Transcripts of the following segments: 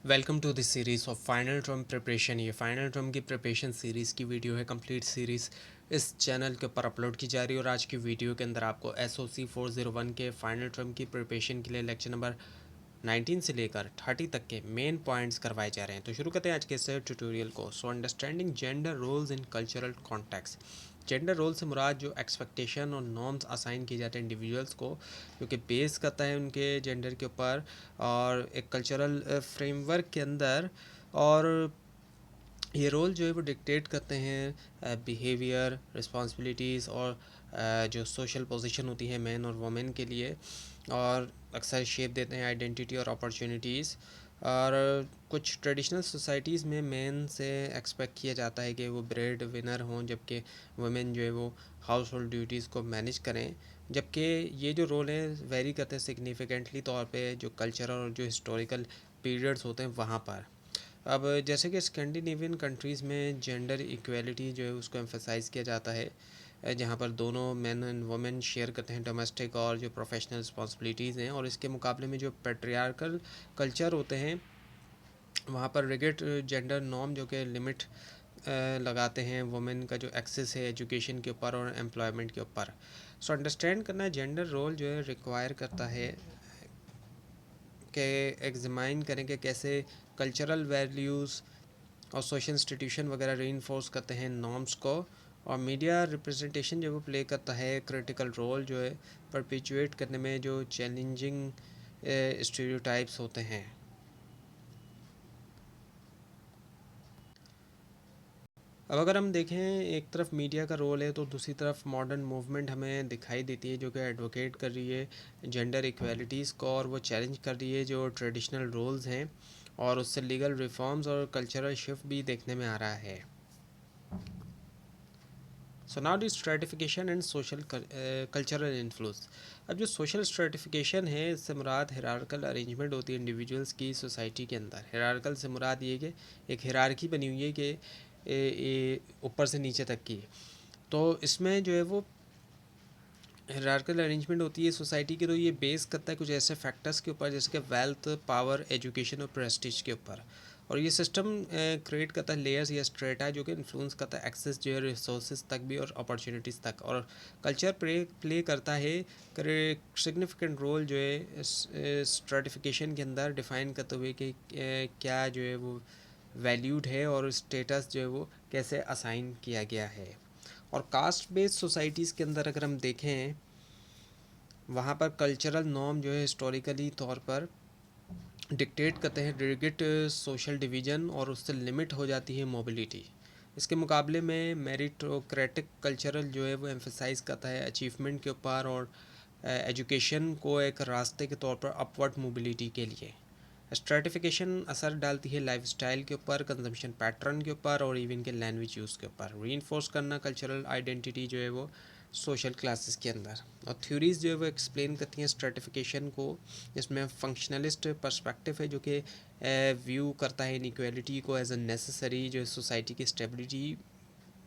Welcome to this series of final term preparation. ये final term की preparation series की video है। Complete series इस चैनल के ऊपर अपलोड की जा रही है और आज की वीडियो के अंदर आपको SOC 401 के फाइनल टर्म की प्रिपरेशन के लिए लेक्चर नंबर 19 से लेकर 30 तक के मेन पॉइंट्स करवाए जा रहे हैं। तो शुरू करते हैं आज के इस ट्यूटोरियल को। So understanding gender roles in cultural context. Gender role से मुराद जो एक्सपेक्टेशन और नॉर्म्स असाइन किए जाते हैं इंडिविजुअल्स को, जो कि बेस करता है उनके जेंडर के ऊपर और एक कल्चरल फ्रेमवर्क के अंदर। और ये रोल जो है वो डिक्टेट करते हैं बिहेवियर, रिस्पॉन्सिबिलिटीज़ और जो सोशल पोजीशन होती है मैन और वुमेन के लिए, और अक्सर शेप देते हैं आइडेंटिटी और अपॉर्चुनिटीज़। और कुछ ट्रेडिशनल सोसाइटीज़ में मेन से एक्सपेक्ट किया जाता है कि वो ब्रेड विनर हों, जबकि वुमेन जो है वो हाउस होल्ड ड्यूटीज़ को मैनेज करें। जबकि ये जो रोल हैं वेरी करते हैं सिग्निफिकेंटली तौर पे जो कल्चरल और जो हिस्टोरिकल पीरियड्स होते हैं वहाँ पर। अब जैसे कि स्कैंडिनेवियन कंट्रीज़ में जेंडर इक्वेलिटी जो है उसको एम्फेसाइज़ किया जाता है, जहाँ पर दोनों मेन एंड वुमेन शेयर करते हैं डोमेस्टिक और जो प्रोफेशनल रिस्पॉन्सिबिलिटीज़ हैं। और इसके मुकाबले में जो पेट्रियार्कल कल्चर होते हैं वहाँ पर रिगिड जेंडर नॉर्म जो कि लिमिट लगाते हैं वुमेन का जो एक्सेस है एजुकेशन के ऊपर और एम्प्लॉयमेंट के ऊपर। सो अंडरस्टैंड करना जेंडर रोल जो है रिक्वायर करता है कि एग्जामाइन करें कि कैसे कल्चरल वैल्यूज़ और सोशल इंस्टीट्यूशन वगैरह रीइंफोर्स करते हैं नॉर्म्स को। और मीडिया रिप्रेजेंटेशन जो वो प्ले करता है क्रिटिकल रोल जो है परपिचुएट करने में जो चैलेंजिंग स्टीरियोटाइप्स होते हैं। अब अगर हम देखें एक तरफ मीडिया का रोल है तो दूसरी तरफ मॉडर्न मूवमेंट हमें दिखाई देती है जो कि एडवोकेट कर रही है जेंडर इक्वालिटीज़ को, और वो चैलेंज कर रही है जो ट्रेडिशनल रोल्स हैं, और उससे लीगल रिफॉर्म्स और कल्चरल शिफ्ट भी देखने में आ रहा है। So now the stratification and social cultural influence. अब जो सोशल स्ट्रेटिफिकेशन है इससे मुराद हिरार्कल अरेंजमेंट होती है इंडिविजुअल्स की सोसाइटी के अंदर। हिरार्कल से मुराद ये कि एक हिरार्की बनी हुई है कि ऊपर से नीचे तक की। तो इसमें जो है वो हिरार्कल अरेंजमेंट होती है सोसाइटी की, तो ये बेस करता है कुछ ऐसे फैक्टर्स के ऊपर जैसे कि वेल्थ, पावर, एजुकेशन और प्रेस्टीज के ऊपर। और ये सिस्टम क्रिएट करता है लेयर्स या स्ट्रेटा जो कि इन्फ्लुएंस करता है एक्सेस जो है रिसोर्सेज तक भी और अपॉर्चुनिटीज़ तक। और कल्चर प्ले करता है सिग्निफिकेंट रोल जो है स्ट्रेटिफिकेशन के अंदर, डिफाइन करते हुए कि क्या जो है वो वैल्यूड है और स्टेटस जो है वो कैसे असाइन किया गया है। और कास्ट बेस्ड सोसाइटीज़ के अंदर अगर हम देखें वहाँ पर कल्चरल नॉर्म जो है हिस्टोरिकली तौर पर डिक्टेट करते हैं रिगिड सोशल डिवीज़न, और उससे लिमिट हो जाती है मोबिलिटी। इसके मुकाबले में मेरिटोक्रेटिक कल्चरल जो है वो एम्फेसाइज करता है अचीवमेंट के ऊपर और एजुकेशन को एक रास्ते के तौर पर अपवर्ड मोबिलिटी के लिए। स्ट्रेटिफिकेशन असर डालती है लाइफस्टाइल के ऊपर, कंजम्पशन पैटर्न के ऊपर और इवन के लैंग्वेज यूज़ के ऊपर। रीइंफोर्स करना कल्चरल आइडेंटिटी जो है वो सोशल क्लासेस के अंदर। और थ्योरीज़ जो है वो एक्सप्लेन करती हैं स्ट्रेटिफिकेशन को, जिसमें फंक्शनलिस्ट पर्सपेक्टिव है जो कि व्यू करता है इनइक्वालिटी को एज अ नेसेसरी जो सोसाइटी की स्टेबिलिटी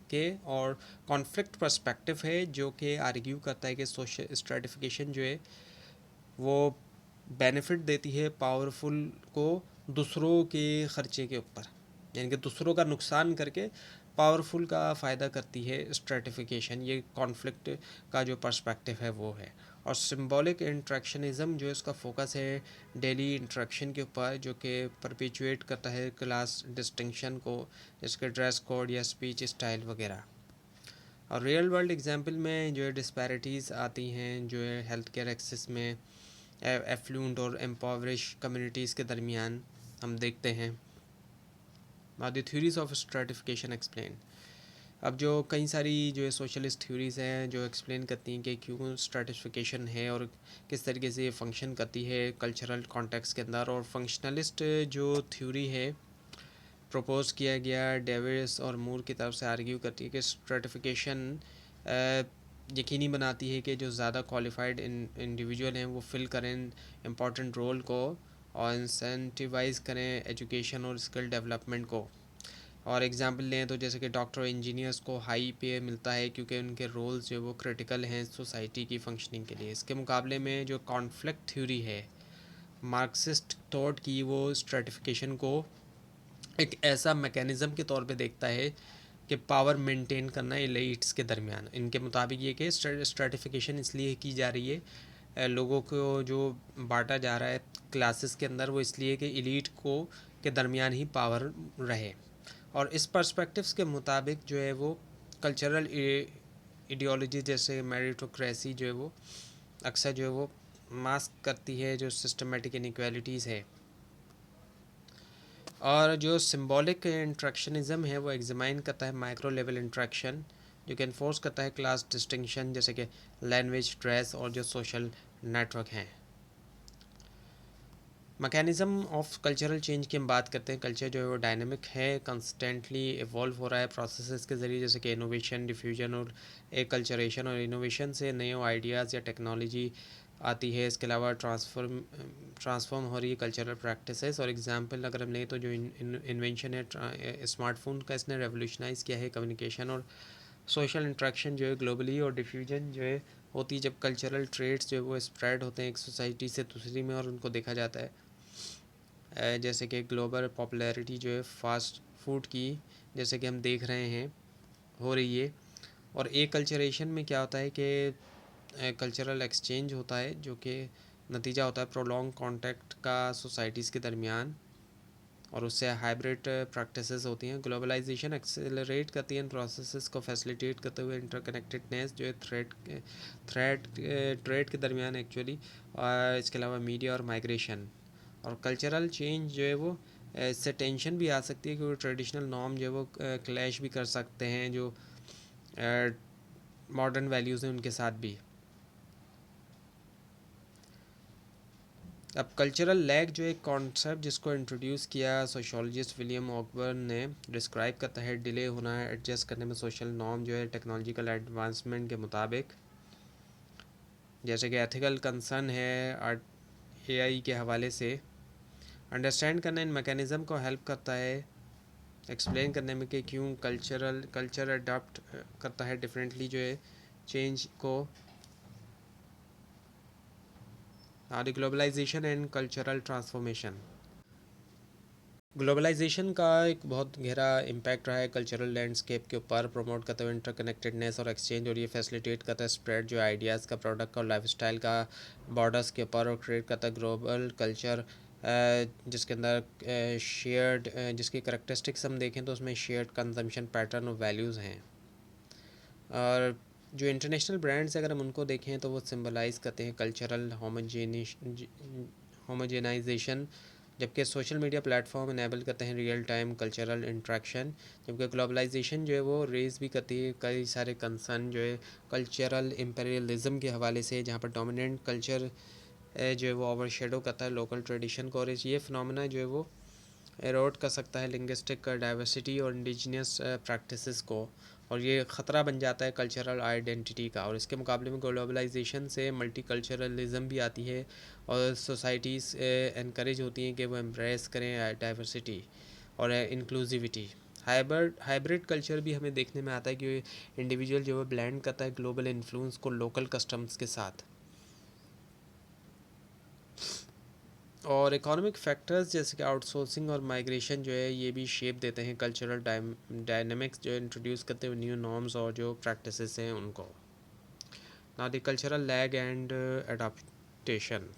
के। और कॉन्फ्लिक्ट पर्सपेक्टिव है जो कि आर्ग्यू करता है कि सोशल स्ट्रेटिफिकेशन जो है वो बेनिफिट देती है पावरफुल को दूसरों के ख़र्चे के ऊपर, यानी कि दूसरों का नुकसान करके पावरफुल का फ़ायदा करती है स्ट्रेटिफिकेशन। ये कॉन्फ्लिक्ट का जो पर्सपेक्टिव है वो है। और सिंबॉलिक इंट्रैक्शनिज़म जो इसका फोकस है डेली इंट्रैक्शन के ऊपर, जो कि परपिचुएट करता है क्लास डिस्टिंक्शन को, जिसके ड्रेस कोड या स्पीच स्टाइल वगैरह। और रियल वर्ल्ड एग्जांपल में जो है डिस्पैरिटीज़ आती हैं जो है हेल्थ केयर एक्सेस में एफ्लुएंट और एम्पावरिश कम्युनिटीज़ के दरमियान हम देखते हैं। Now the theories of stratification explain. अब जो कई सारी जो है सोशलिस्ट थ्योरीज़ हैं जो एक्सप्लेन करती हैं कि क्यों स्ट्रेटिफिकेशन है और किस तरीके से ये फंक्शन करती है कल्चरल कॉन्टेक्स्ट के अंदर। और फंक्शनलिस्ट जो थ्योरी है प्रपोज किया गया डेविस और मूर की तरफ से आर्ग्यू करती है कि स्ट्रेटिफिकेशन यकीनी बनाती है कि जो ज़्यादा क्वालिफाइड इंडिविजुअल हैं वो फिल करें इम्पॉर्टेंट रोल को और इंसेंटिवाइज करें एजुकेशन और स्किल डेवलपमेंट को। और एग्जांपल लें तो जैसे कि डॉक्टर और इंजीनियर्स को हाई पे मिलता है क्योंकि उनके रोल्स जो वो क्रिटिकल हैं सोसाइटी की फंक्शनिंग के लिए। इसके मुकाबले में जो कॉन्फ्लिक्ट थ्योरी है मार्क्सिस्ट थॉट की वो स्ट्रेटिफिकेशन को एक ऐसा मैकेनिज़्म के तौर पे देखता है कि पावर मेंटेन करना एलिट्स के दरमियान। इनके मुताबिक ये कि स्ट्रेटिफिकेशन इसलिए की जा रही है, लोगों को जो बांटा जा रहा है क्लासेस के अंदर, वो इसलिए कि एलीट को के दरमियान ही पावर रहे। और इस पर्सपेक्टिव्स के मुताबिक जो है वो कल्चरल आइडियोलॉजी जैसे मेरिटोक्रेसी जो है वो अक्सर जो है वो मास्क करती है जो सिस्टमेटिक इनइक्वालिटीज़ है। और जो सिंबॉलिक इंट्रैक्शनिज़म है वो एग्जामाइन करता है माइक्रो लेवल इंट्रैक्शन, जो कि इन्फोर्स करता है क्लास डिस्टिंक्शन जैसे कि लैंग्वेज, ड्रेस और जो सोशल नेटवर्क हैं। मैकेनिज़्म ऑफ कल्चरल चेंज की हम बात करते हैं। कल्चर जो है वो डायनेमिक है, कंस्टेंटली इवॉल्व हो रहा है प्रोसेसेस के ज़रिए, जैसे कि इनोवेशन, डिफ्यूजन और एकल्चरेशन। और इनोवेशन से नए आइडियाज़ या टेक्नोलॉजी आती है। इसके अलावा ट्रांसफॉर्म हो रही है कल्चरल प्रैक्टिसेस। और एग्जांपल अगर हम लें तो जो इन्वेंशन है स्मार्टफोन का, इसने रेवोल्यूशनाइज़ किया है कम्युनिकेशन और सोशल इंट्रैक्शन जो है ग्लोबली। और डिफ्यूजन जो है होती है जब कल्चरल ट्रेड्स जो है वो स्प्रेड होते हैं एक सोसाइटी से दूसरी में और उनको देखा जाता है। जैसे कि ग्लोबल पॉपुलैरिटी जो है फास्ट फूड की, जैसे कि हम देख रहे हैं, हो रही है। और एक कल्चरेशन में क्या होता है कि कल्चरल एक्सचेंज होता है, जो कि नतीजा होता है प्रोलॉन्ग कांटेक्ट का सोसाइटीज़ के दरमियान, और उससे हाइब्रिड प्रैक्टिसेस होती हैं। ग्लोबलाइजेशन एक्सेलरेट करती है इन प्रोसेसेस को फैसिलिटेट करते हुए इंटरकनेक्टेडनेस जो है थ्रेड ट्रेड के दरमियान एक्चुअली। और इसके अलावा मीडिया और माइग्रेशन और कल्चरल चेंज जो है वो इससे टेंशन भी आ सकती है, क्योंकि ट्रेडिशनल नॉर्म जो है वो क्लैश भी कर सकते हैं जो मॉडर्न वैल्यूज़ हैं उनके साथ भी। अब कल्चरल लैग जो एक कॉन्सेप्ट जिसको इंट्रोड्यूस किया सोशोलॉजिस्ट विलियम ऑकबर्न ने, डिस्क्राइब करता है डिले होना है एडजस्ट करने में सोशल नॉर्म जो है टेक्नोलॉजिकल एडवांसमेंट के मुताबिक। जैसे कि एथिकल कंसर्न है एआई के हवाले से अंडरस्टैंड करना इन मैकेनिज़्म को हेल्प करता है एक्सप्लेन करने में कि क्यों कल्चर अडाप्ट करता है डिफरेंटली जो है चेंज को। और globalisation and cultural transformation. Globalisation का एक बहुत गहरा इम्पैक्ट रहा है कल्चरल लैंडस्केप के ऊपर, प्रमोट करते हुए इंटरकनेक्टेडनेस और एक्सचेंज, और ये फैसिलिटेट करता है स्प्रेड जो आइडियाज़ का, प्रोडक्ट का और लाइफस्टाइल का बॉर्डर्स के ऊपर, और क्रिएट करता है ग्लोबल कल्चर जिसके अंदर शेयर्ड जिसकी करेक्टरिस्टिक्स हम देखें तो उसमें शेयर्ड कंजम्पशन पैटर्न और वैल्यूज़ हैं। और जो इंटरनेशनल ब्रांड्स अगर हम उनको देखें तो वो सिंबलाइज करते हैं कल्चरल होमोजेनाइजेशन, जबकि सोशल मीडिया प्लेटफॉर्म इनेबल करते हैं रियल टाइम कल्चरल इंट्रैक्शन। जबकि ग्लोबलाइजेशन जो है वो रेज भी करती है कई सारे कंसर्न जो है कल्चरल इम्पेरियलिज्म के हवाले से, जहाँ पर डोमिनेंट कल्चर जो है वो ओवरशेडो करता है लोकल ट्रेडिशन को, और ये फिनोमेना जो है वो एरोड कर सकता है लिंग्विस्टिक डाइवर्सिटी और इंडिजिनियस प्रैक्टिसेस को, और ये ख़तरा बन जाता है कल्चरल आइडेंटिटी का। और इसके मुकाबले में ग्लोबलाइजेशन से मल्टीकल्चरलिज्म भी आती है और सोसाइटीज़ इनक्रेज होती हैं कि वो एम्ब्रेस करें डाइवर्सिटी और इंक्लूसिविटी। हाइब्रिड कल्चर भी हमें देखने में आता है कि इंडिविजुअल जो है ब्लेंड करता है ग्लोबल इन्फ्लुएंस को लोकल कस्टम्स के साथ। और इकोनॉमिक फैक्टर्स जैसे कि आउटसोर्सिंग और माइग्रेशन जो है ये भी शेप देते हैं कल्चरल डायनेमिक्स जो इंट्रोड्यूस करते हुए न्यू नॉर्म्स और जो प्रैक्टिसेस हैं उनको। Now the cultural lag and adaptation.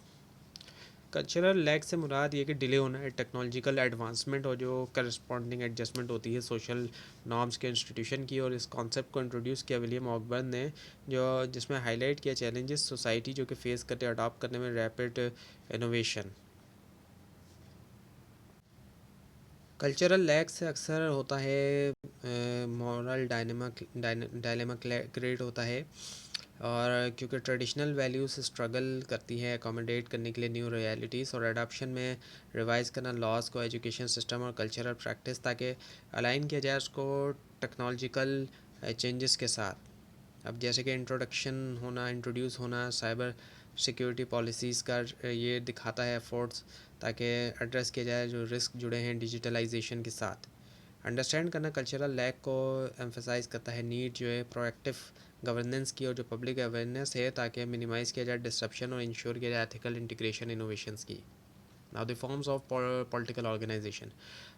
Cultural lag से मुराद ये कि डिले होना है टेक्नोलॉजिकल एडवांसमेंट और जो करस्पॉन्डिंग एडजस्टमेंट होती है सोशल नॉर्म्स के इंस्टीट्यूशन की। और इस कॉन्सेप्ट को इंट्रोड्यूस किया विलियम ऑकबर्न ने, जो जिसमें हाईलाइट किया चैलेंजेस सोसाइटी जो कि फेस करते अडॉप्ट करने में रैपिड इनोवेशन। कल्चरल लैग से अक्सर होता है मॉरल डायलेमा क्रिएट होता है, और क्योंकि ट्रेडिशनल वैल्यूज स्ट्रगल करती है अकोमोडेट करने के लिए न्यू रियलिटीज़, और अडॉप्शन में रिवाइज करना लॉज को, एजुकेशन सिस्टम और कल्चरल प्रैक्टिस, ताकि अलाइन किया जाए उसको टेक्नोलॉजिकल चेंजेस के साथ। अब जैसे कि इंट्रोड्यूस होना साइबर सिक्योरिटी पॉलिसीज़ का ये दिखाता है एफर्ट्स, ताकि एड्रेस किया जाए जो रिस्क जुड़े हैं डिजिटलाइजेशन के साथ। अंडरस्टैंड करना कल्चरल लैग को एम्फेसाइज करता है नीड जो है प्रोएक्टिव गवर्नेंस की और जो पब्लिक अवेयरनेस है, ताकि मिनिमाइज़ किया जाए डिस्ट्रप्शन और इंश्योर किया जाए एथिकल इंटीग्रेशन इनोवेशंस की। Now the forms of political organisation.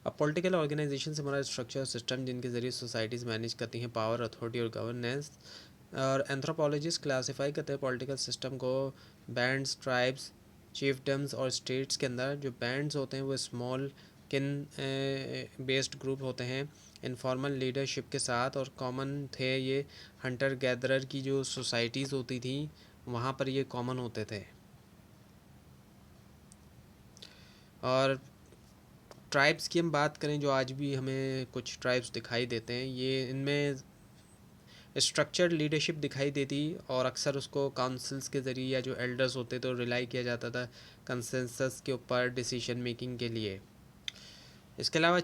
अब पॉलिटिकल ऑर्गेनाइजेशन से हमारा स्ट्रक्चर सिस्टम जिनके ज़रिए सोसाइटीज़ मैनेज करती हैं पावर, अथॉरिटी और गवर्नेंस। और एंथ्रोपोलॉजिस्ट क्लासीफाई करते हैं पॉलिटिकल सिस्टम को बैंड्स, ट्राइब्स, चीफडम्स और स्टेट्स के अंदर। जो बैंड्स होते हैं वो स्मॉल किन बेस्ड ग्रुप होते हैं इनफॉर्मल लीडरशिप के साथ, और कॉमन थे ये हंटर गैदरर की जो सोसाइटीज़ होती थी वहाँ पर ये कॉमन होते थे। और ट्राइब्स की हम बात करें, जो आज भी हमें कुछ ट्राइब्स दिखाई देते हैं, ये इनमें स्ट्रक्चर्ड लीडरशिप दिखाई देती, और अक्सर उसको काउंसिल्स के ज़रिए या जो एल्डर्स होते तो रिलाई किया जाता था कंसेंसस के ऊपर डिसीजन मेकिंग के लिए। इसके अलावा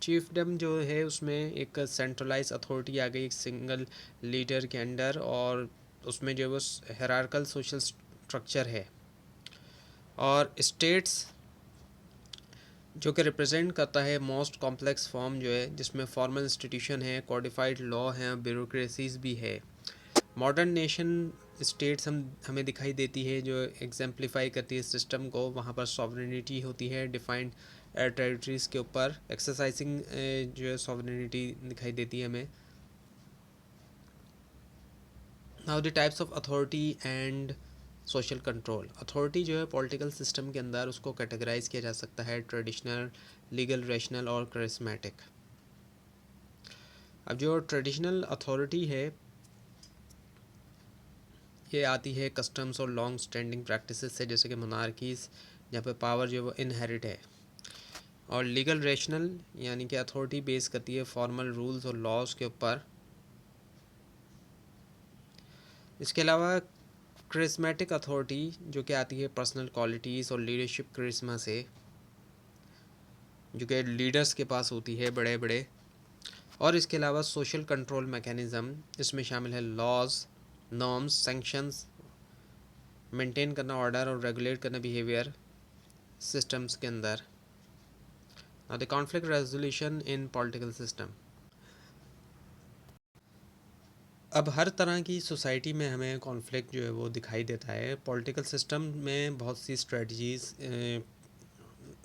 चीफडम जो है उसमें एक सेंट्रलाइज अथॉरिटी आ गई एक सिंगल लीडर के अंडर, और उसमें जो है वो हायरार्कल सोशल स्ट्रक्चर है। और स्टेट्स जो कि रिप्रेजेंट करता है मोस्ट कॉम्प्लेक्स फॉर्म जो है, जिसमें फॉर्मल इंस्टीट्यूशन है, कॉडिफाइड लॉ है, ब्यूरोक्रेसीज भी है। मॉडर्न नेशन स्टेट्स हमें दिखाई देती है जो एग्जाम्प्लीफाई करती है सिस्टम को। वहाँ पर सॉवरेनिटी होती है डिफाइंड टेरिटरीज़ के ऊपर, एक्सरसाइजिंग जो है सॉवरेनिटी दिखाई देती है हमें। Now the types of authority and social control. Authority जो है पॉलिटिकल सिस्टम के अंदर उसको कैटेगराइज किया जा सकता है ट्रेडिशनल, लीगल, रेशनल और करिस्मेटिक। अब जो ट्रेडिशनल अथॉरिटी है ये आती है कस्टम्स और लॉन्ग स्टैंडिंग प्रैक्टिसेस से, जैसे कि मोनार्कीज़ जहाँ पे पावर जो है वो इनहेरिट है। और लीगल रेशनल यानी कि अथॉरिटी बेस करती है फॉर्मल रूल्स और लॉज के ऊपर। इसके अलावा क्रिस्मेटिक अथॉरिटी जो कि आती है पर्सनल क्वालिटीज़ और लीडरशिप क्रिस्मा से, जो कि लीडर्स के पास होती है बड़े बड़े। और इसके अलावा सोशल कंट्रोल मैकेनिज़्म, इसमें शामिल है लॉज, नॉर्म्स, सैंक्शंस, मेंटेन करना ऑर्डर और रेगुलेट करना बिहेवियर सिस्टम्स के अंदर। The conflict resolution in political system. अब हर तरह की सोसाइटी में हमें कॉन्फ्लिक्ट जो है वो दिखाई देता है। पॉलिटिकल सिस्टम में बहुत सी स्ट्रेटजीज़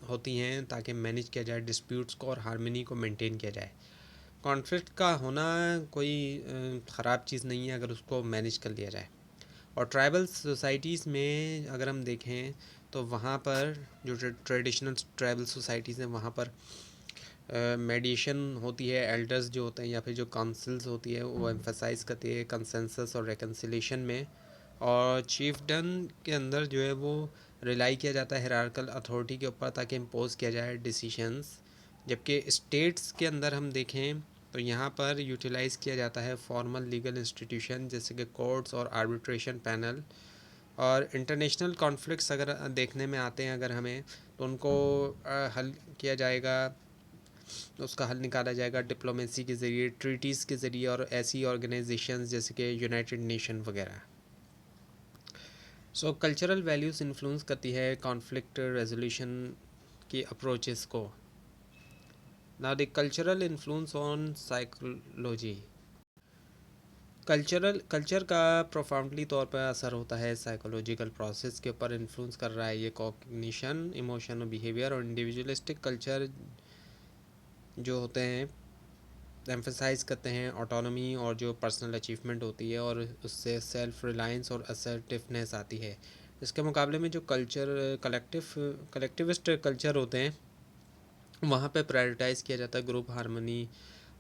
होती हैं ताकि मैनेज किया जाए डिस्प्यूट्स को और हार्मनी को मेंटेन किया जाए। कॉन्फ्लिक्ट का होना कोई ख़राब चीज़ नहीं है अगर उसको मैनेज कर लिया जाए। और ट्राइबल सोसाइटीज़ में अगर हम देखें तो वहाँ पर जो ट्रेडिशनल ट्राइबल सोसाइटीज़ हैं वहाँ पर मेडिएशन होती है, एल्डर्स जो होते हैं या फिर जो काउंसिल्स होती है वो एम्फसाइज़ करती है कंसेंसस और रिकन्सिलेशन में। और चीफडन के अंदर जो है वो रिलाई किया जाता है हायरार्कल अथॉरिटी के ऊपर ताकि इम्पोज किया जाए डिसीशंस। जबकि स्टेट्स के अंदर हम देखें तो यहाँ पर यूटिलाइज़ किया जाता है फॉर्मल लीगल इंस्टीट्यूशन जैसे कि कोर्ट्स और आर्बिट्रेशन पैनल। और इंटरनेशनल कॉन्फ्लिक्ट्स अगर देखने में आते हैं अगर हमें, तो उनको हल किया जाएगा, उसका हल निकाला जाएगा डिप्लोमेसी के ज़रिए, ट्रीटीज़ के ज़रिए और ऐसी ऑर्गेनाइजेशंस जैसे कि यूनाइटेड नेशन वगैरह। सो कल्चरल वैल्यूज़ इन्फ्लुएंस करती है कॉन्फ्लिक्ट रेजोल्यूशन की अप्रोचेस को। Now the cultural influence on psychology. Culture का प्रोफाउंडली तौर पर असर होता है साइकोलॉजिकल प्रोसेस के ऊपर, इन्फ्लुएंस कर रहा है ये कॉग्निशन, इमोशन और बिहेवियर। और इंडिविजुअलिस्टिक कल्चर जो होते हैं एम्फसाइज़ करते हैं ऑटोनॉमी और जो पर्सनल अचीवमेंट होती है, और उससे सेल्फ रिलायंस और असर्टिवनेस आती है। इसके मुकाबले में जो कलेक्टिविस्ट कल्चर होते हैं वहाँ पे प्रायोरिटाइज़ किया जाता है ग्रुप हार्मनी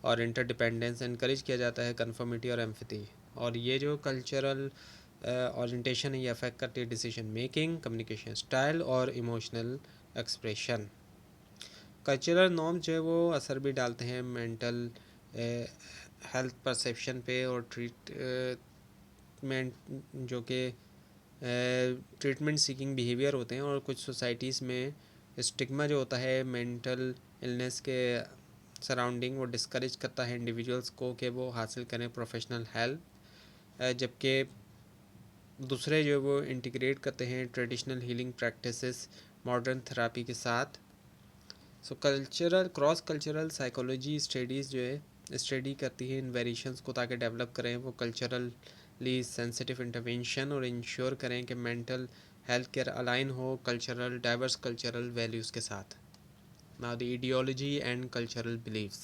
और इंटरडिपेंडेंस, इनकरेज किया जाता है कन्फर्मिटी और एम्पैथी। और ये जो कल्चरल ओरिएंटेशन है ये अफेक्ट करती है डिसीजन मेकिंग, कम्युनिकेशन स्टाइल और इमोशनल एक्सप्रेशन। कल्चरल नॉर्म जो है वो असर भी डालते हैं मेंटल हेल्थ परसेप्शन पे और ट्रीटमेंट जो कि ट्रीटमेंट सीकिंग बिहेवियर होते हैं। और कुछ सोसाइटीज़ में स्टिग्मा जो होता है मेंटल इलनेस के सराउंडिंग वो डिस्करेज करता है इंडिविजुअल्स को कि वो हासिल करें प्रोफेशनल हेल्प, जबकि दूसरे जो वो इंटीग्रेट करते हैं traditional healing practices modern therapy के साथ। सो cultural cross cultural psychology studies जो है स्टडी करती है इन वेरिएशंस को ताकि डेवलप करें वो कल्चरली सेंसिटिव इंटरवेंशन और इंश्योर करें कि मेंटल हेल्थ केयर अलाइन हो कल्चरल डाइवर्स कल्चरल वैल्यूज़ के साथ। Now the ideology and cultural believes.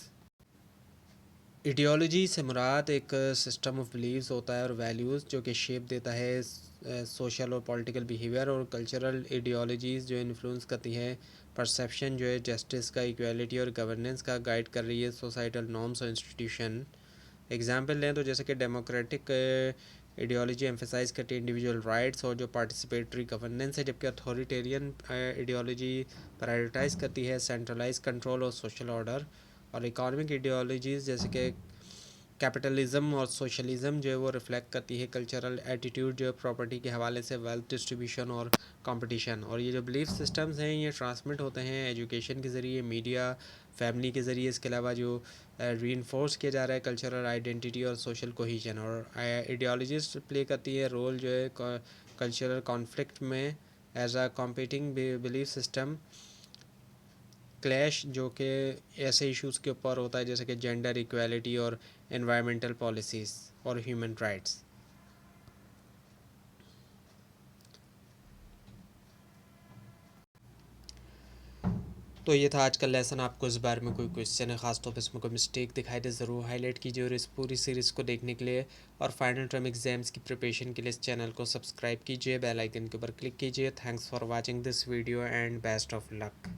Ideology से मुराद एक सिस्टम ऑफ बिलीव्स होता है और वैल्यूज़ जो कि शेप देता है सोशल और पॉलिटिकल बिहेवियर, और कल्चरल आइडियोलॉजीज़ जो इन्फ्लुएंस करती हैं परसेप्शन जो है जस्टिस का, इक्वालिटी और गवर्नेंस का, गाइड कर रही है सोसाइटल नॉर्म्स और इंस्टीट्यूशन। एग्जाम्पल लें तो जैसे कि डेमोक्रेटिक आइडियोलॉजी एम्फेसाइज करती है इंडिविजुअल राइट्स और जो पार्टिसिपेटरी गवर्नेंस है, जबकि अथॉरिटेरियन आइडियोलॉजी प्रायोरिटाइज करती है सेंट्रलाइज कंट्रोल और सोशल ऑर्डर। और इकोनॉमिक आइडियोलॉजीज़ जैसे कि कैपिटलिज्म और सोशलिज्म जो है वो रिफ्लेक्ट करती है कल्चरल एटीट्यूड जो है प्रॉपर्टी के हवाले से वेल्थ डिस्ट्रीब्यूशन और कंपटीशन। और ये जो बिलीफ सिस्टम्स हैं ये ट्रांसमिट होते हैं एजुकेशन के ज़रिए, मीडिया, फैमिली के ज़रिए। इसके अलावा जो रीइंफोर्स किया जा रहा है कल्चरल आइडेंटिटी और सोशल कोहीजन। और आइडियोलॉजीज प्ले करती है रोल जो है कल्चरल कॉन्फ्लिक्ट में as a competing belief system clash, जो कि ऐसे इश्यूज़ के ऊपर होता है जैसे कि जेंडर इक्वालिटी और एनवायरमेंटल पॉलिसीज़ और ह्यूमन राइट्स। तो ये था आज का लेसन। आपको इस बारे में कोई क्वेश्चन है, ख़ासतौर पर इसमें कोई मिस्टेक दिखाई दे ज़रूर हाईलाइट कीजिए। और इस पूरी सीरीज़ को देखने के लिए और फाइनल टर्म एग्ज़ाम्स की प्रिपरेशन के लिए इस चैनल को सब्सक्राइब कीजिए, बेल आइकन के ऊपर क्लिक कीजिए। Thanks for watching this video and best of luck.